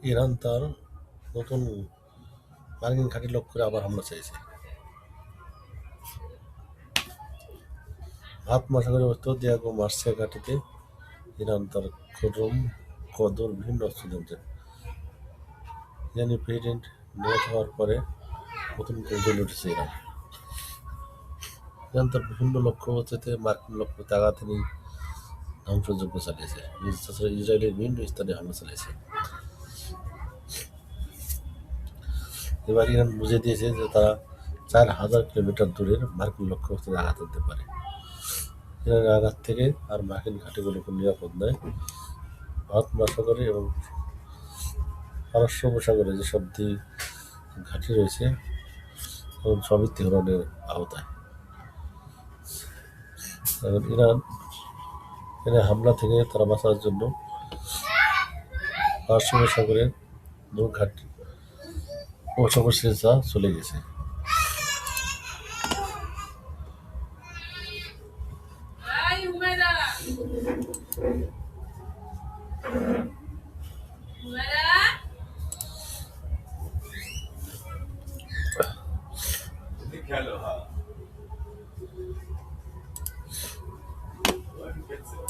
Iran তার নতুন মার্কিন ঘাঁটি লক্ষ্য করে আবার হামলা চাইছে। ভারত মহাসাগরে অবস্থিত দিয়াগো গার্সিয়া ঘাঁটিতে ইরান তার খোরম কদর বিভিন্ন অস্ত্র নিয়ন্ত্রণ। ইরানি প্রেসিডেন্ট নিহত হওয়ার পরে নতুন করে জ্বলে উঠেছে ইরান। ইরান তার বিভিন্ন লক্ষ্যবস্তুতে মার্কিন লক্ষ্যতে আঘাত এনে ধ্বংসযজ্ঞ চালিয়েছে। তাছাড়া ইসরায়েলের বিভিন্ন স্থানে হামলা চালিয়েছে। এবার ইরান বুঝিয়ে দিয়েছে যে তারা 4,000 কিলোমিটার দূরের মার্কিন লক্ষ্যবস্তুতে আঘাত আনতে পারে। ইরানের আঘাত থেকে আর মার্কিন ঘাঁটিগুলো কোনো নিরাপদ নয়। ভারত মহাসাগরে এবং পারস্য উপসাগরে যেসব ঘাঁটি রয়েছে এবং সবই তেহরানের আওতায়। এখন ইরান হামলা থেকে তারা বাঁচার জন্য পারস্য উপসাগরের ঘাঁটি অবশেষে চলে গেছে।